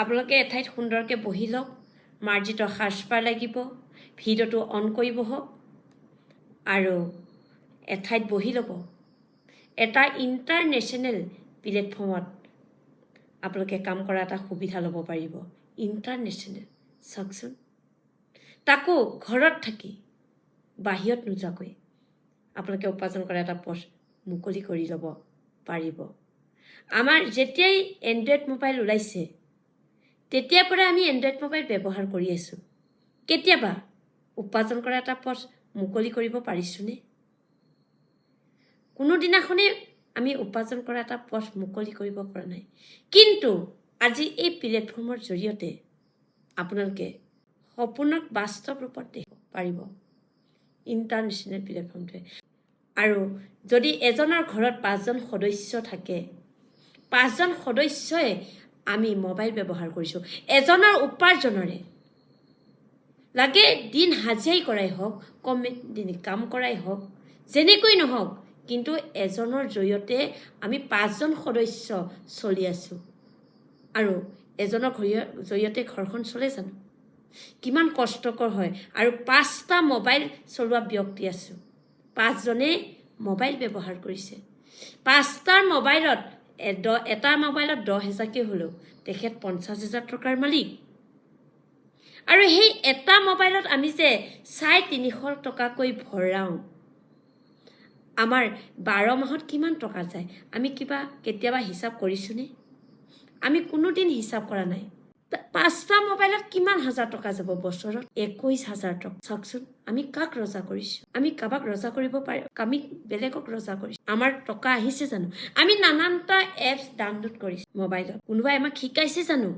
আপোনালোকে এঠাইত সুন্দৰকৈ বহি লওক, মাৰ্জিত সাজপাৰ লাগিব, ভিডিঅ'টো অন কৰি বহক আৰু এঠাইত বহি ল'ব। এটা ইণ্টাৰনেশ্যনেল প্লেটফৰ্মত আপোনালোকে কাম কৰা এটা সুবিধা ল'ব পাৰিব। ইণ্টাৰনেশ্যনেল চাওকচোন, তাকো ঘৰত থাকি, বাহিৰত নোযোৱাকৈ আপোনালোকে উপাৰ্জন কৰা এটা পথ মুকলি কৰি ল'ব পাৰিব। আমাৰ যেতিয়াই এণ্ড্ৰইড মোবাইল ওলাইছে তেতিয়াৰ পৰা আমি এণ্ড্ৰইড মোবাইল ব্যৱহাৰ কৰি আছোঁ। কেতিয়াবা উপাৰ্জন কৰা এটা পথ মুকলি কৰিব পাৰিছোঁনে? কোনোদিনাখনেই আমি উপাৰ্জন কৰা এটা পথ মুকলি কৰিব পৰা নাই। কিন্তু আজি এই প্লেটফৰ্মৰ জৰিয়তে আপোনালোকে সপোনক বাস্তৱ ৰূপত দেখিব পাৰিব ইণ্টাৰনেশ্যনেল প্লেটফৰ্মটোৱে। আৰু যদি এজনৰ ঘৰত 5জন সদস্য থাকে, 5জন সদস্যই আমি মোবাইল ব্যৱহাৰ কৰিছোঁ এজনৰ উপাৰ্জনৰে। লাগে দিন হাজিৰাই কৰাই হওক, কম দিন কাম কৰাই হওক, যেনেকৈ নহওক, কিন্তু এজনৰ জৰিয়তে আমি 5জন সদস্য চলি আছোঁ। আৰু এজনৰ জৰিয়তে ঘৰখন চলে জানো? কিমান কষ্টকৰ হয়। আৰু 5টা মোবাইল চলোৱা ব্যক্তি আছোঁ, 5জনে মোবাইল ব্যৱহাৰ কৰিছে। 5টাৰ মোবাইলত এটা মোবাইলত 10,000কৈ হ'লেও তেখেত 50,000 টকাৰ মালিক। আৰু সেই এটা মোবাইলত আমি যে 350 টকাকৈ ভৰাওঁ, আমাৰ 12 মাহত কিমান টকা যায় আমি কেতিয়াবা হিচাপ কৰিছোঁনে? আমি কোনোদিন হিচাপ কৰা নাই। 5টা মোবাইলত কিমান হাজাৰ টকা যাব বছৰত? 21,000 টকা। চাওকচোন, আমি কাক ৰজা কৰিছোঁ? আমি কাৰোবাক ৰজা কৰিব পাৰি, আমি বেলেগক ৰজা কৰিছোঁ। আমাৰ টকা আহিছে জানো? আমি নানানটা এপছ ডাউনলোড কৰিছোঁ মোবাইলত। কোনোবাই আমাক শিকাইছে জানো?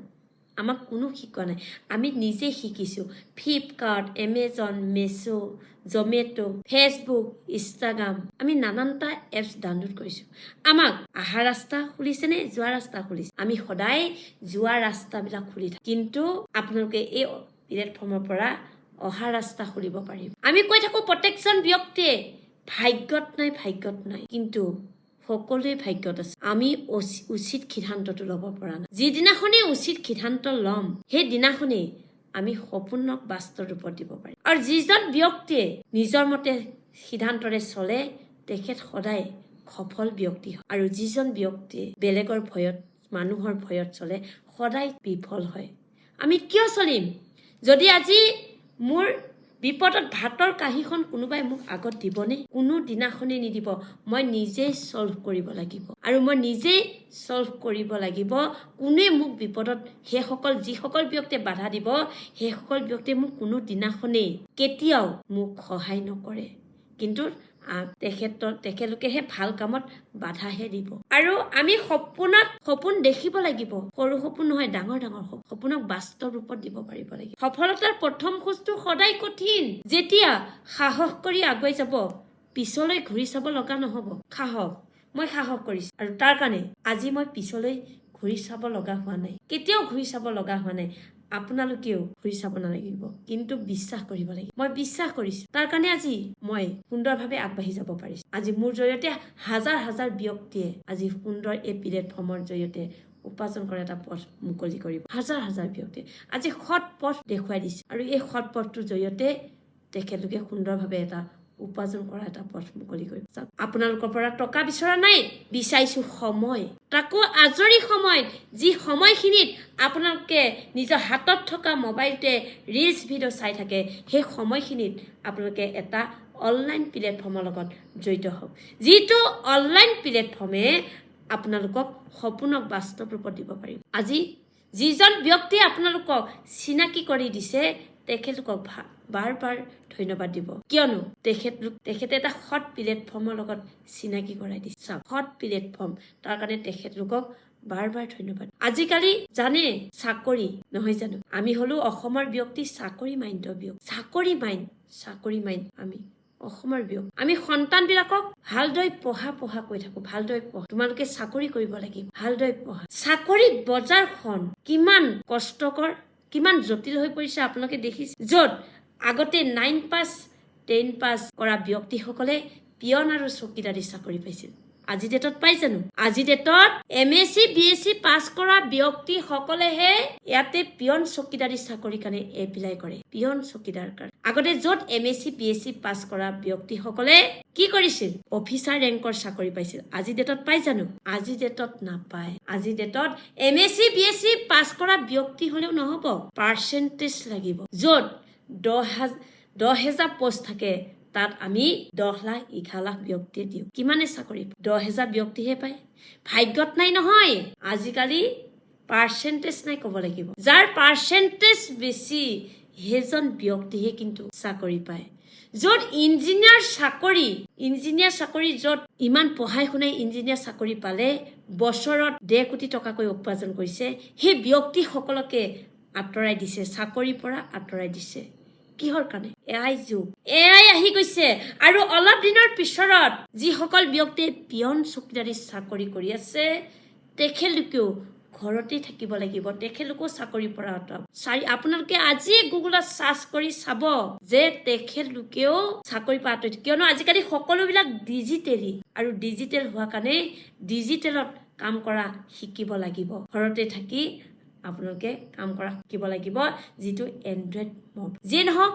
আমাক কোনো শিকোৱা নাই, আমি নিজে শিকিছোঁ। Flipkart, Amazon, Meesho, Zomato, Facebook, Instagram, আমি নানানটা এপছ ডাউনলোড কৰিছোঁ। আমাক অহা ৰাস্তা খুলিছেনে যোৱা ৰাস্তা খুলিছে? আমি সদায় যোৱা ৰাস্তাবিলাক খুলি থাকোঁ। কিন্তু আপোনালোকে এই প্লেটফৰ্মৰ পৰা অহা ৰাস্তা খুলিব পাৰিব। আমি কৈ থাকোঁ প্ৰত্যেকজন ব্যক্তিয়ে ভাগ্যত নাই, কিন্তু সকলোৱে ভাগ্যত আছে। আমি উচিত সিদ্ধান্তটো ল'ব পৰা নাই। যিদিনাখনেই উচিত সিদ্ধান্ত ল'ম, সেই দিনাখনেই আমি সপোনক বাস্তৱ ৰূপত দিব পাৰিম। আৰু যিজন ব্যক্তিয়ে নিজৰ মতে সিদ্ধান্তৰে চলে তেখেত সদায় সফল ব্যক্তি হয়। আৰু যিজন ব্যক্তিয়ে বেলেগৰ ভয়ত, মানুহৰ ভয়ত চলে সদায় বিফল হয়। আমি কিয় চলিম? যদি আজি মোৰ বিপদত ভাতৰ কাঁহীখন কোনোবাই মোক আগত দিবনে? কোনো দিনাখনেই নিদিব। মই নিজেই ছল্ভ কৰিব লাগিব। আৰু মই নিজেই ছল্ভ কৰিব লাগিব। কোনে মোক বিপদত, যিসকল ব্যক্তিয়ে বাধা দিব, সেইসকল ব্যক্তিয়ে মোক কোনো দিনাখনেই কেতিয়াও মোক সহায় নকৰে। কিন্তু তেখেতলোকেহে ভাল কামত বাধাহে দিব। আৰু আমি সপোন দেখিব লাগিব। সৰু সপোন নহয়, ডাঙৰ সপোনক বাস্তৱ ৰূপত দিব পাৰিব লাগিব। সফলতাৰ প্ৰথম খোজটো সদায় কঠিন। যেতিয়া সাহস কৰি আগুৱাই যাব, পিছলৈ ঘূৰি চাব লগা নহ'ব। মই সাহস কৰিছোঁ আৰু তাৰ কাৰণে আজি মই পিছলৈ ঘূৰি চাব লগা হোৱা নাই, কেতিয়াও ঘূৰি চাব লগা হোৱা নাই। আপোনালোকেও ঘূৰি চাব নালাগিব, কিন্তু বিশ্বাস কৰিব লাগিব। মই বিশ্বাস কৰিছোঁ, তাৰ কাৰণে আজি মই সুন্দৰভাৱে আগবাঢ়ি যাব পাৰিছোঁ। আজি মোৰ জৰিয়তে হাজাৰ ব্যক্তিয়ে আজি সুন্দৰ এই প্লেটফৰ্মৰ জৰিয়তে উপাৰ্জন কৰা এটা পথ মুকলি কৰিব। হাজাৰ ব্যক্তিয়ে আজি সৎ পথ দেখুৱাই দিছে। আৰু এই সৎ পথটোৰ জৰিয়তে তেখেতলোকে সুন্দৰভাৱে এটা উপাৰ্জন কৰা এটা পথ মুকলি কৰিব। আপোনালোকৰ পৰা টকা বিচৰা নাই, বিচাৰিছোঁ সময়। তাকো আজৰি সময়, যি সময়খিনিত আপোনালোকে নিজৰ হাতত থকা মোবাইলটোৱে ৰিলছ ভিডিঅ' চাই থাকে, সেই সময়খিনিত আপোনালোকে এটা অনলাইন প্লেটফৰ্মৰ লগত জড়িত হওক। যিটো অনলাইন প্লেটফৰ্মে আপোনালোকক সপোনক বাস্তৱ ৰূপত দিব পাৰিব। আজি যিজন ব্যক্তিয়ে আপোনালোকক চিনাকি কৰি দিছে তেখেতলোকক বাৰ ধন্যবাদ দিব। কিয়নো তেখেতে এটা সৎ প্লেটফৰ্মৰ লগত চিনাকি কৰাই দিছে। সৎ প্লেটফৰ্ম, তাৰ কাৰণে তেখেতলোকক বাৰ ধন্যবাদ। আজিকালি জানে চাকৰি নহয় জানো? আমি হলো অসমৰ ব্যক্তি চাকৰি মাইণ্ডৰ ব্যক্তি। চাকৰি মাইণ্ড আমি অসমৰ ব্যক্তি। আমি সন্তানবিলাকক ভালদৰে পঢ়া কৈ থাকো, ভালদৰে পঢ়া, তোমালোকে চাকৰি কৰিব লাগিব, ভালদৰে পঢ়া। চাকৰি বজাৰখন কিমান কষ্টকৰ, কিমান জটিল হৈ পৰিছে আপোনালোকে দেখিছে। য'ত আগতে 9 পাছ 10 পাছ কৰা ব্যক্তিসকলে পিয়ন আৰু চকীদাৰী চাকৰি পাইছিল, আজি ডেটত পাই জানো? আজি ডেটত MSc BSc পাছ কৰা ব্যক্তিসকলেহে ইয়াতে পিয়ন চকীদাৰী চাকৰিৰ কাৰণে এপ্লাই কৰে। পিয়ন চকীদাৰ কাৰণে আগতে য'ত MSc BSc পাছ কৰা ব্যক্তিসকলে কি কৰিছিল? অফিচাৰ ৰেংকৰ চাকৰি পাইছিল। আজি ডেটত পাই জানো? আজি ডেটত নাপায়। আজি ডেটত MSc BSc পাছ কৰা ব্যক্তি হলেও নহব, পাৰ্চেন্টেজ লাগিব। য'ত 10,000 পোষ্ট থাকে তাত আমি 10 লাখ 11 লাখ ব্যক্তি দিওঁ। কিমানে চাকৰি? 10,000 ব্যক্তিহে পায়। ভাগ্যত নাই নহয়। আজিকালি পাৰ্চেন্টেজ নাই ক'ব লাগিব। যাৰ পাৰ্চেন্টেজ বেছি সেইজন ব্যক্তিহে কিন্তু চাকৰি পায়। য'ত ইঞ্জিনিয়াৰ চাকৰি য'ত ইমান পঢ়াই শুনাই ইঞ্জিনিয়াৰ চাকৰি পালে বছৰত 1.5 কোটি টকাকৈ উপাৰ্জন কৰিছে, সেই ব্যক্তিসকলকে আঁতৰাই দিছে, চাকৰিৰ পৰা আঁতৰাই দিছে। কিহৰ কাৰণে? AI যুগ, AI আহি গৈছে। আৰু অলপ দিনৰ পিছত যিসকল ব্যক্তিয়ে পিয়ন চকীদাৰী চাকৰি কৰি আছে তেখেতলোকেও ঘৰতে থাকিব লাগিব, তেখেতলোকো চাকৰিৰ পৰা আঁতৰাব। আপোনালোকে আজি গুগলত চাৰ্চ কৰি চাব যে তেখেতলোকেও চাকৰি পৰা আঁতৰি, কিয়নো আজিকালি সকলোবিলাক ডিজিটেলি, আৰু ডিজিটেল হোৱা কাৰণে ডিজিটেলত কাম কৰা শিকিব লাগিব। ঘৰতে থাকি আপোনালোকে কাম কৰা শিকিব লাগিব, যিটো এণ্ড্ৰইড মড। যিয়ে নহওক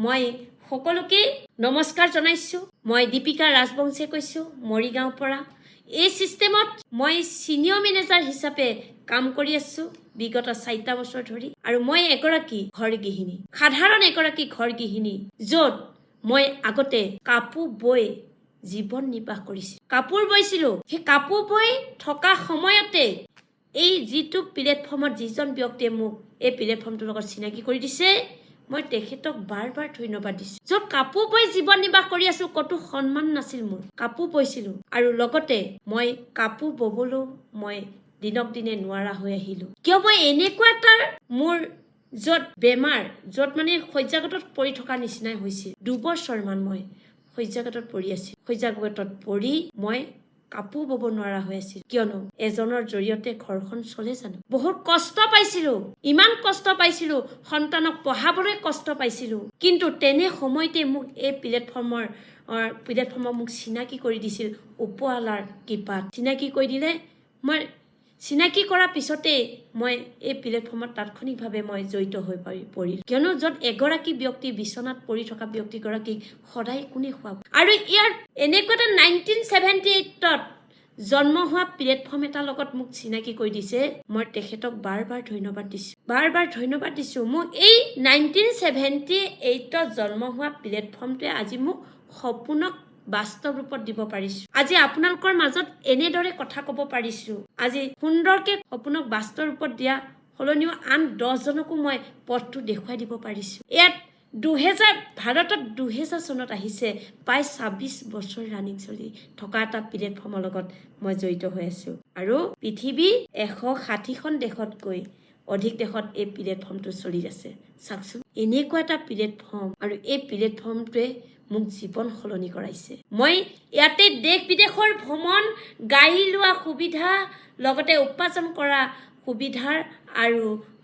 মই সকলোকে নমস্কাৰ জনাইছো। মই দীপিকা ৰাজবংশীয়ে কৈছো মৰিগাঁওৰ পৰা। এই চিষ্টেমত মই চিনিয়ৰ মেনেজাৰ হিচাপে কাম কৰি আছো বিগত 4টা বছৰ ধৰি। আৰু মই এগৰাকী ঘৰ গৃহিণী, সাধাৰণ এগৰাকী ঘৰ গৃহিণী, য'ত মই আগতে কাপোৰ বৈ জীৱন নিৰ্বাহ কৰিছিলো। কাপোৰ বৈছিলো। সেই কাপোৰ বৈ থকা সময়তে এই যিটো প্লেটফৰ্মত যিজন ব্যক্তিয়ে মোক এই প্লেটফৰ্মটোৰ লগত চিনাকি কৰি দিছে, মই তেখেতক বাৰ ধন্যবাদ দিছো। য'ত কাপোৰ বৈ জীৱন নিৰ্বাহ কৰি আছো, কতো সন্মান নাছিল মোৰ। কাপোৰ বৈছিলো আৰু লগতে মই কাপোৰ ববলৈও মই দিনক দিনে নোৱাৰা হৈ আহিলো। কিয়? মই এনেকুৱা এটা মোৰ য'ত বেমাৰ, য'ত মানে শয্যাগতত পৰি থকা নিচিনাই হৈছিল। 2 বছৰমান মই শয্যাগতত পৰি আছিলো। শয্যাগতত পৰি মই কাপোৰ বব নোৱাৰা হৈ আছিল। কিয়নো এজনৰ জৰিয়তে ঘৰখন চলে জানো? বহুত কষ্ট পাইছিলো, ইমান কষ্ট পাইছিলো, সন্তানক পঢ়াবলৈ কষ্ট পাইছিলো। কিন্তু তেনে সময়তে মোক এই প্লেটফৰ্মৰ মোক চিনাকি কৰি দিছিল ওপৰৱালাৰ কৃপাত। চিনাকি কৰি দিলে। মই চিনাকি কৰাৰ পিছতে মই এই প্লেটফৰ্মত তাৎক্ষণিকভাৱে মই জড়িত হৈ পৰিল। কিয়নো য'ত এগৰাকী ব্যক্তি বিচনাত পৰি থকা ব্যক্তিগৰাকীক সদায় কোনে খুৱাব? আৰু ইয়াৰ এনেকুৱা এটা 1978ত জন্ম হোৱা প্লেটফৰ্ম এটাৰ লগত মোক চিনাকি কৰি দিছে। মই তেখেতক বাৰ ধন্যবাদ দিছো। বাৰ ধন্যবাদ দিছো। মোক এই 1978ত জন্ম হোৱা প্লেটফৰ্মটোৱে আজি মোক সপোনক বাস্তৱ ৰূপত দিব পাৰিছো। আজি আপোনালোকৰ মাজত এনেদৰে কথা ক'ব পাৰিছো। আজি সুন্দৰকে সপোনক বাস্তৱ ৰূপত দিয়া সলনিও আন 10 জনকো মই পথটো দেখুৱাই দিব পাৰিছো। ইয়াত ভাৰতত 2000 চনত আহিছে, প্ৰায় 26 বছৰ ৰানিং চলি থকা এটা প্লেটফৰ্মৰ লগত মই জড়িত হৈ আছো। আৰু পৃথিৱীৰ 160খন দেশতকৈ অধিক দেশত এই প্লেটফৰ্মটো চলি আছে। চাওকচোন, এনেকুৱা এটা প্লেটফৰ্ম, আৰু এই প্লেটফৰ্মটোৱে মোক জীৱন সলনি কৰাইছে। মই ইয়াতে দেশ বিদেশৰ ভ্ৰমণ, গাড়ী লোৱা সুবিধা, লগতে উপাৰ্জন কৰা সুবিধাৰ আৰু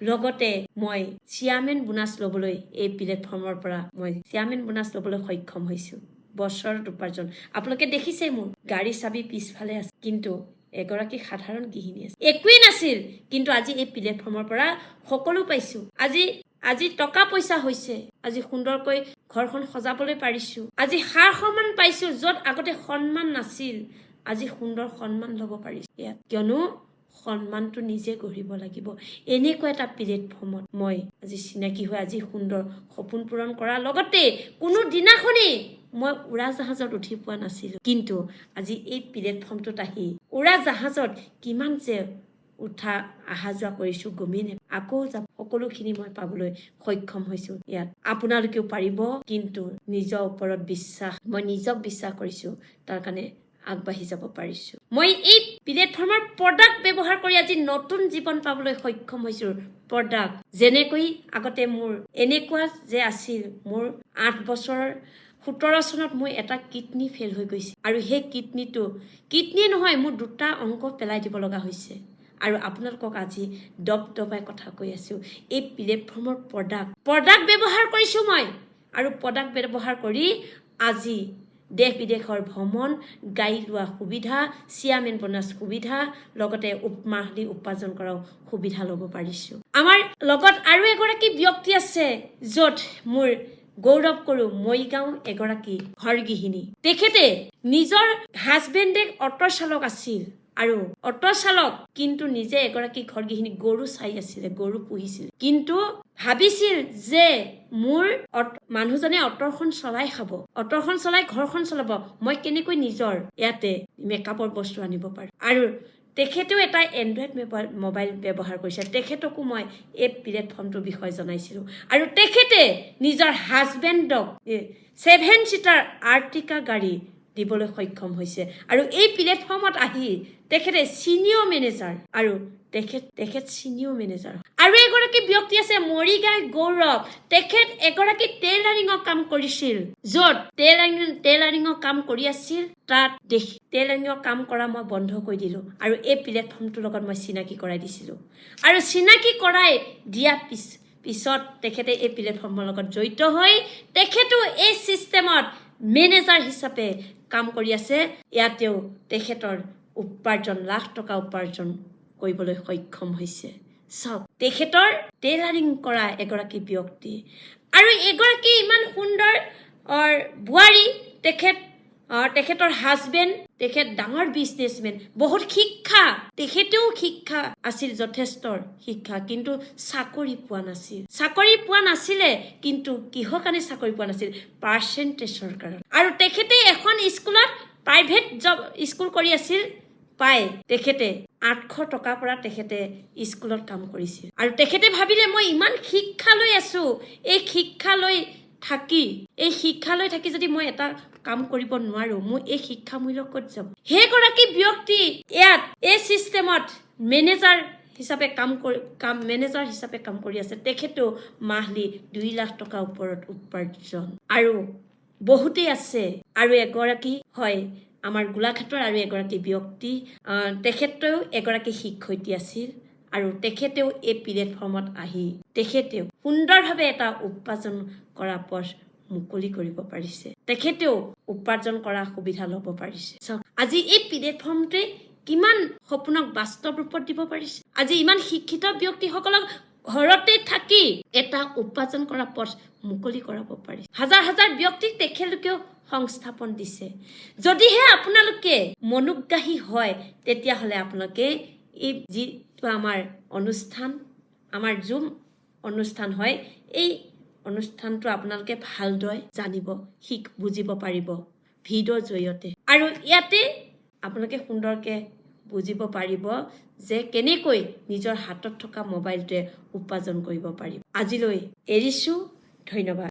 লগতে মই চেয়াৰমেন বোনাছ ল'বলৈ এই প্লেটফৰ্মৰ পৰা মই চেয়াৰমেন বোনাছ ল'বলৈ সক্ষম হৈছো। বছৰত উপাৰ্জন আপোনালোকে দেখিছে, মোৰ গাড়ী চাবি পিছফালে আছে, কিন্তু এগৰাকী সাধাৰণ গৃহিণী আছে, একোৱেই নাছিল। কিন্তু আজি এই প্লেটফৰ্মৰ পৰা সকলো পাইছো। আজি টকা পইচা হৈছে, আজি সুন্দৰকৈ ঘৰখন সজাবলৈ পাৰিছো। আজি সাৰ সন্মান পাইছো, য'ত আগতে সন্মান নাছিল। আজি সুন্দৰ সন্মান ল'ব পাৰিছো ইয়াত। কিয়নো সন্মানটো নিজে গঢ়িব লাগিব। এনেকুৱা এটা প্লেটফৰ্মত মই আজি চিনাকি হৈ আজি সুন্দৰ সপোন পূৰণ কৰাৰ লগতে কোনো দিনাখনেই মই উৰাজাহাজত উঠি পোৱা নাছিলো। কিন্তু আজি এই প্লেটফৰ্মটোত আহি উৰাজাহাজত কিমান যে অহা যোৱা কৰিছো গমেই নাপাওঁ। আকৌ যাব, সকলোখিনি মই পাবলৈ সক্ষম হৈছো ইয়াত। আপোনালোকেও পাৰিব, কিন্তু নিজৰ ওপৰত বিশ্বাস, মই নিজক বিশ্বাস কৰিছো, তাৰ কাৰণে আগবাঢ়ি যাব পাৰিছো। মই এই প্লেটফৰ্মৰ প্ৰডাক্ট ব্যৱহাৰ কৰি আজি নতুন জীৱন পাবলৈ সক্ষম হৈছো। প্ৰডাক্ট যেনেকৈ আগতে মোৰ এনেকুৱা যে আছিল, মোৰ 8 বছৰৰ 17 চনত মোৰ এটা কিডনী ফেইল হৈ গৈছে। আৰু সেই কিডনী নহয়, মোৰ 2টা অংগ পেলাই দিব লগা হৈছে। আৰু আপোনালোকক আজি দবাই কথা কৈ আছো, এই প্লেটফৰ্মৰ প্ৰডাক্ট ব্যৱহাৰ কৰিছো মই। আৰু প্ৰডাক্ট ব্যৱহাৰ কৰি আজি দেশ বিদেশৰ ভ্ৰমণ, গাড়ী লোৱা সুবিধা, চেয়াৰমেন বনাছ সুবিধা, লগতে মাহিলী উপাৰ্জন কৰাও সুবিধা ল'ব পাৰিছোঁ। আমাৰ লগত আৰু এগৰাকী ব্যক্তি আছে য'ত মোৰ গৌৰৱ কৰোঁ, মৰিগাঁও এগৰাকী ঘৰগৃহিণী। তেখেতে নিজৰ হাজবেণ্ডে অটো চালক আছিল আৰু অটো চালক, কিন্তু নিজে এগৰাকী ঘৰগৃহিণী, গৰু চাই আছিলে, গৰু পুহিছিল। কিন্তু ভাবিছিল যে মোৰ মানুহজনে অটোখন চলাই খাব, অটোখন চলাই ঘৰখন চলাব, মই কেনেকৈ নিজৰ ইয়াতে মেকআপৰ বস্তু আনিব পাৰোঁ। আৰু তেখেতেও এটা এণ্ড্ৰইড মোবাইল ব্যৱহাৰ কৰিছে। তেখেতকো মই এই প্লেটফৰ্মটোৰ বিষয়ে জনাইছিলোঁ। আৰু তেখেতে নিজৰ হাজবেণ্ডক 7 ছিটাৰ আৰ্টিকা গাড়ী দিবলৈ সক্ষম হৈছে। আৰু এই প্লেটফৰ্মত আহি তেখেতে চিনিয়ৰ মেনেজাৰ, আৰু তেখেত চিনিয়ৰ মেনেজাৰ। আৰু এগৰাকী ব্যক্তি আছে মৰিগাঁও গৌৰৱ। তেখেত এগৰাকী টেইলাৰিঙৰ কাম কৰিছিল, য'ত টেইলাৰিঙৰ কাম কৰি আছিল। তাত টেইলাৰিঙৰ কাম কৰা মই বন্ধ কৰি দিলোঁ আৰু এই প্লেটফৰ্মটোৰ লগত মই চিনাকি কৰাই দিছিলোঁ। আৰু চিনাকি কৰাই দিয়াৰ পিছত তেখেতে এই প্লেটফৰ্মৰ লগত জড়িত হৈ তেখেতো এই ছিষ্টেমত মেনেজাৰ হিচাপে কাম কৰি আছে। ইয়াতেও তেখেতৰ উপাৰ্জন, লাখ টকা উপাৰ্জন কৰিবলৈ সক্ষম হৈছে। চাওক, তেখেতৰ টেইলাৰিং কৰা এগৰাকী ব্যক্তি। আৰু এগৰাকী ইমান সুন্দৰ বোৱাৰী, তেখেতৰ হাজবেণ্ড, তেখেত ডাঙৰ বিজনেছমেন, বহুত শিক্ষা, তেখেতেও শিক্ষা আছিল, যথেষ্ট শিক্ষা, কিন্তু চাকৰি পোৱা নাছিল। চাকৰি পোৱা নাছিলে, কিন্তু কিহৰ কাৰণে চাকৰি পোৱা নাছিল? পাৰ্চেণ্টেজৰ কাৰণে। আৰু তেখেতে এখন স্কুলত প্ৰাইভেট জব স্কুল কৰি আছিল, পাই তেখেতে 800 টকাৰ পৰা তেখেতে স্কুলত কাম কৰিছিল। আৰু তেখেতে ভাবিলে মই ইমান শিক্ষা লৈ আছো, এই শিক্ষা লৈ থাকি যদি মই এটা কাম কৰিব নোৱাৰো, মোৰ এই শিক্ষা মূল্য ক'ত যাব? সেইগৰাকী ব্যক্তি ইয়াত এই ছিষ্টেমত মেনেজাৰ হিচাপে কাম কৰি আছে। তেখেতেও মাহিলী 2 লাখ টকাৰ ওপৰত উপাৰ্জন। আৰু বহুতেই আছে। আৰু এগৰাকী হয় আমাৰ গোলাঘাটৰ আৰু এগৰাকী ব্যক্তি, তেখেতেও এগৰাকী শিক্ষয়িত্ৰী আছিল। আৰু তেখেতেও এই প্লেটফৰ্মত আহি তেখেতেও সুন্দৰভাৱে এটা উপাৰ্জন কৰা পথ মুকলি কৰিব পাৰিছে। তেখেতেও উপাৰ্জন কৰা সুবিধা ল'ব পাৰিছে। চাওক, আজি এই প্লেটফৰ্মটোৱে কিমান সপোনক বাস্তৱ ৰূপত দিব পাৰিছে। আজি ইমান শিক্ষিত ব্যক্তিসকলক ঘৰতে থাকি এটা উপাৰ্জন কৰা পথ মুকলি কৰাব পাৰিছে। হাজাৰ হাজাৰ ব্যক্তিক তেখেতলোকেও সংস্থাপন দিছে। যদিহে আপোনালোকে মনোগ্ৰাহী হয়, তেতিয়াহ'লে আপোনালোকে এই যিটো আমাৰ অনুষ্ঠান, আমাৰ জুম অনুষ্ঠান হয়, এই অনুষ্ঠানটো আপোনালোকে ভালদৰে জানিব, বুজিব পাৰিব ভিডিঅ'ৰ জৰিয়তে। আৰু ইয়াতে আপোনালোকে সুন্দৰকে বুজিব পাৰিব যে কেনেকৈ নিজৰ হাতত থকা মোবাইলটোৱে উপাৰ্জন কৰিব পাৰিব। আজিলৈ এৰিছোঁ, ধন্যবাদ।